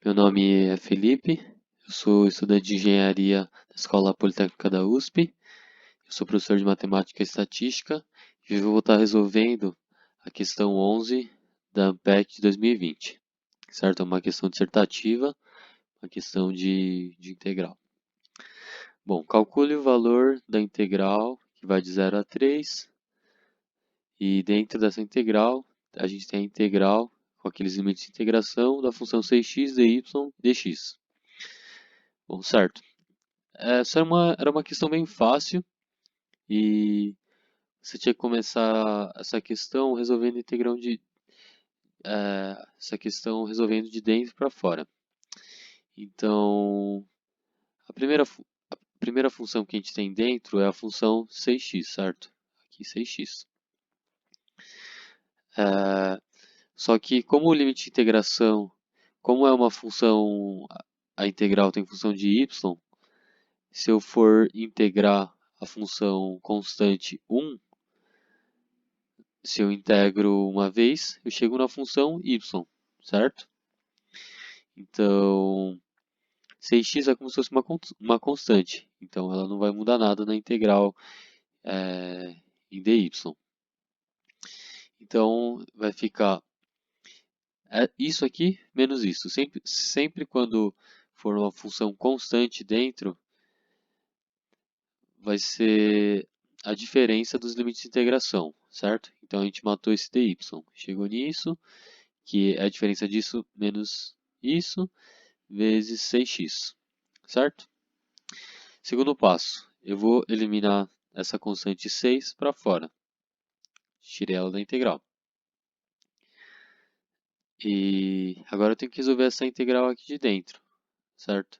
Meu nome é Felipe, eu sou estudante de engenharia da Escola Politécnica da USP, eu sou professor de matemática e estatística e hoje eu vou estar resolvendo a questão 11 da ANPEC de 2020, certo? É uma questão dissertativa, uma questão de integral. Bom, calcule o valor da integral que vai de 0 a 3 e dentro dessa integral a gente tem a integral com aqueles limites de integração da função 6x, dy, dx. Bom, certo. Essa era uma questão bem fácil e você tinha que começar essa questão resolvendo essa questão resolvendo de dentro para fora. Então, a primeira função que a gente tem dentro é a função 6x, certo? Aqui 6x. Só que como o limite de integração, como é uma função, a integral tem função de y, se eu for integrar a função constante 1, se eu integro uma vez, eu chego na função y, certo? Então, 6x é como se fosse uma constante. Então, ela não vai mudar nada na integral em dy. Então, vai ficar isso aqui menos isso. Sempre quando for uma função constante dentro, vai ser a diferença dos limites de integração, certo? Então, a gente matou esse dy. Chegou nisso, que é a diferença disso menos isso, vezes 6x, certo? Segundo passo, eu vou eliminar essa constante 6 para fora. Tirei ela da integral. E agora eu tenho que resolver essa integral aqui de dentro, certo?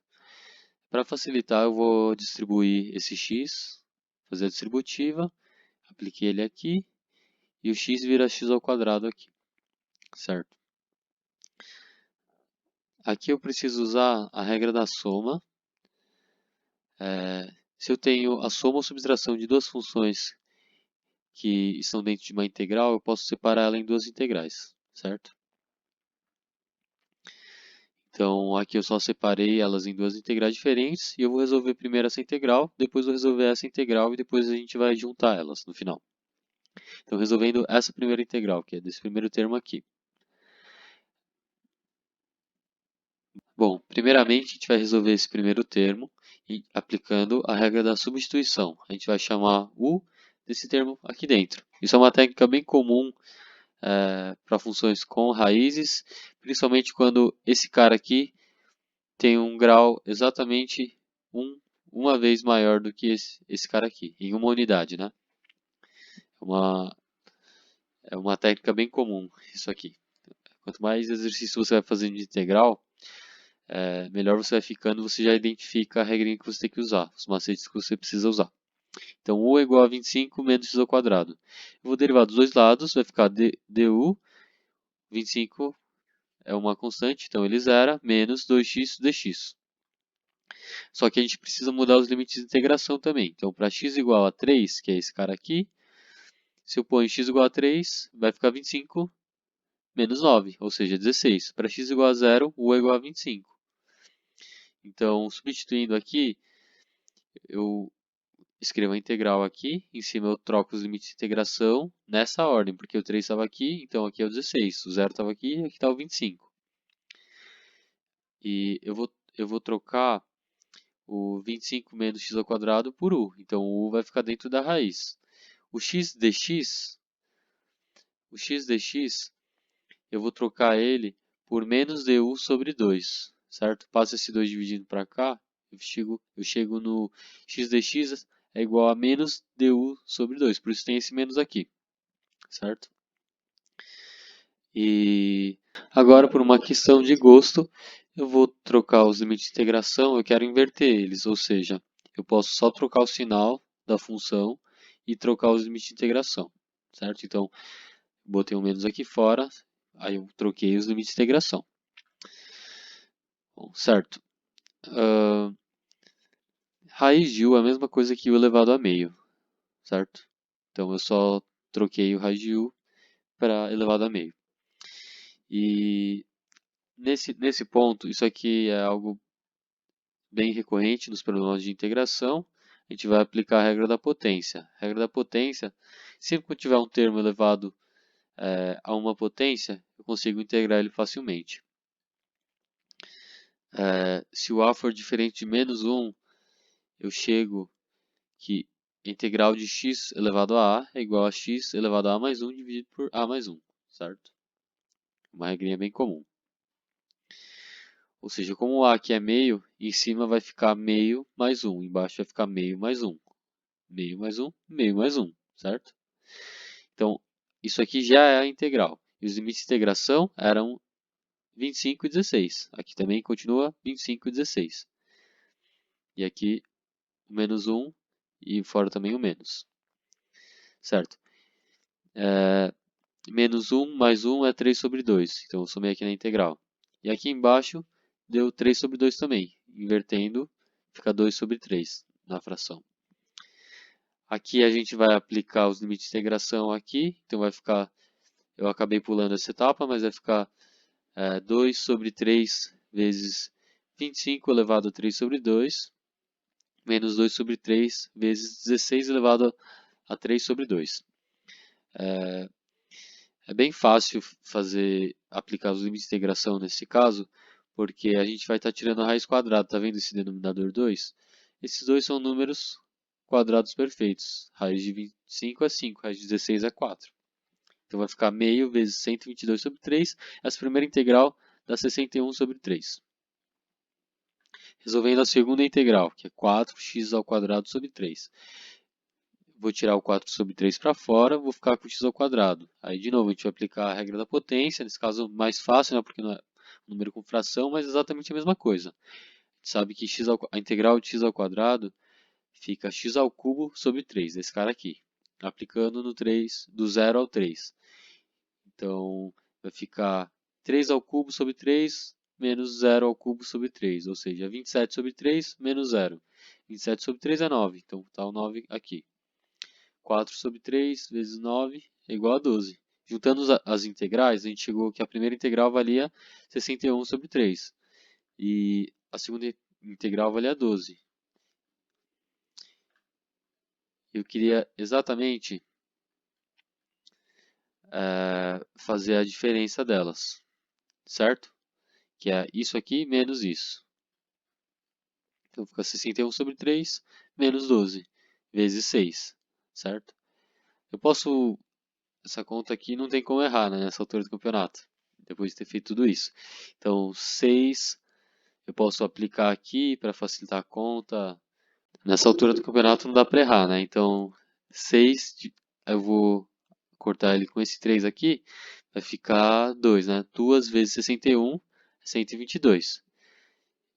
Para facilitar, eu vou distribuir esse x, fazer a distributiva, apliquei ele aqui, e o x vira x ao quadrado aqui, certo? Aqui eu preciso usar a regra da soma. Se eu tenho a soma ou subtração de duas funções que estão dentro de uma integral, eu posso separar ela em duas integrais, certo? Então, aqui eu só separei elas em duas integrais diferentes e eu vou resolver primeiro essa integral, depois vou resolver essa integral e depois a gente vai juntar elas no final. Então, resolvendo essa primeira integral, que é desse primeiro termo aqui. Bom, primeiramente a gente vai resolver esse primeiro termo aplicando a regra da substituição. A gente vai chamar u desse termo aqui dentro. Isso é uma técnica bem comum para funções com raízes, principalmente quando esse cara aqui tem um grau exatamente uma vez maior do que esse cara aqui, em uma unidade, né? É uma técnica bem comum isso aqui. Quanto mais exercício você vai fazendo de integral, melhor você vai ficando, você já identifica a regrinha que você tem que usar, os macetes que você precisa usar. Então, u é igual a 25 menos x ao quadrado. Eu vou derivar dos dois lados, vai ficar du, 25 é uma constante, então ele zera, menos 2x dx. Só que a gente precisa mudar os limites de integração também. Então, para x igual a 3, que é esse cara aqui, se eu pôr x igual a 3, vai ficar 25 menos 9, ou seja, 16. Para x igual a 0, u é igual a 25. Então, substituindo aqui, eu escrevo a integral aqui, em cima eu troco os limites de integração nessa ordem, porque o 3 estava aqui, então aqui é o 16, o 0 estava aqui, aqui está o 25. E eu vou trocar o 25 menos x ao quadrado por u, então o u vai ficar dentro da raiz. O x dx, eu vou trocar ele por menos du sobre 2, certo? Passa esse 2 dividindo para cá, eu chego no x dx é igual a menos du sobre 2, por isso tem esse menos aqui, certo? E agora, por uma questão de gosto, eu vou trocar os limites de integração, eu quero inverter eles, ou seja, eu posso só trocar o sinal da função e trocar os limites de integração, certo? Então, botei um menos aqui fora, aí eu troquei os limites de integração. Bom, certo. Raiz de u é a mesma coisa que u elevado a meio, certo? Então eu só troquei o raiz de u para elevado a meio. E nesse ponto, isso aqui é algo bem recorrente nos problemas de integração. A gente vai aplicar a regra da potência. A regra da potência, sempre que eu tiver um termo elevado a uma potência, eu consigo integrar ele facilmente. Se o a for diferente de menos 1, eu chego que a integral de x elevado a é igual a x elevado a mais 1 dividido por a mais 1, certo? Uma regrinha bem comum. Ou seja, como o a aqui é meio, em cima vai ficar meio mais 1, embaixo vai ficar meio mais 1. Meio mais 1, meio mais 1, certo? Então, isso aqui já é a integral. E os limites de integração eram 25 e 16. Aqui também continua 25 e 16. E aqui o menos 1 e fora também o menos. Certo? Menos 1 mais 1 é 3 sobre 2. Então eu somei aqui na integral. E aqui embaixo deu 3 sobre 2 também. Invertendo, fica 2 sobre 3 na fração. Aqui a gente vai aplicar os limites de integração aqui. Então vai ficar, eu acabei pulando essa etapa, mas vai ficar 2 sobre 3 vezes 25 elevado a 3 sobre 2, menos 2 sobre 3 vezes 16 elevado a 3 sobre 2. É bem fácil aplicar os limites de integração nesse caso, porque a gente vai estar tirando a raiz quadrada. Está vendo esse denominador 2? Esses dois são números quadrados perfeitos. Raiz de 25 é 5, raiz de 16 é 4. Então vai ficar meio vezes 122 sobre 3. Essa primeira integral dá 61 sobre 3. Resolvendo a segunda integral, que é 4x ao quadrado sobre 3. Vou tirar o 4 sobre 3 para fora, vou ficar com x ao quadrado. Aí, de novo, a gente vai aplicar a regra da potência, nesse caso mais fácil, né, porque não é um número com fração, mas exatamente a mesma coisa. A gente sabe que a integral de x ao quadrado fica x ao cubo sobre 3, esse cara aqui, aplicando no 3, do 0 ao 3. Então, vai ficar 3 ao cubo sobre 3 menos 0 ao cubo sobre 3, ou seja, 27 sobre 3 menos 0. 27 sobre 3 é 9, então está o 9 aqui. 4 sobre 3 vezes 9 é igual a 12. Juntando as integrais, a gente chegou que a primeira integral valia 61 sobre 3. E a segunda integral valia 12. Eu queria exatamente fazer a diferença delas, certo? Que é isso aqui menos isso. Então fica 61 sobre 3 menos 12 vezes 6, certo? Eu posso... Essa conta aqui não tem como errar, né, nessa altura do campeonato, depois de ter feito tudo isso. Então 6 eu posso aplicar aqui para facilitar a conta. Nessa altura do campeonato não dá para errar, né? Então 6, eu vou cortar ele com esse 3 aqui, vai ficar 2, né? 2 vezes 61 é 122.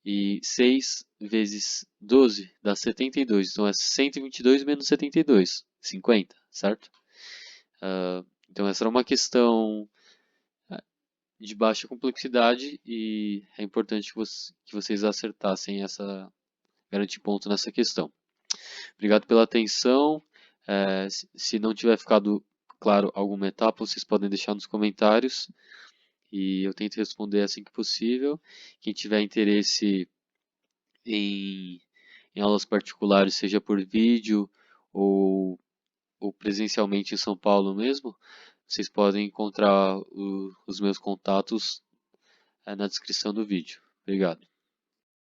E 6 vezes 12 dá 72. Então é 122 menos 72, 50, certo? Então essa era uma questão de baixa complexidade e é importante que vocês acertassem garantir ponto nessa questão. Obrigado pela atenção. Se não tiver ficado claro alguma etapa, vocês podem deixar nos comentários e eu tento responder assim que possível. Quem tiver interesse em aulas particulares, seja por vídeo ou presencialmente em São Paulo mesmo, vocês podem encontrar os meus contatos na descrição do vídeo. Obrigado.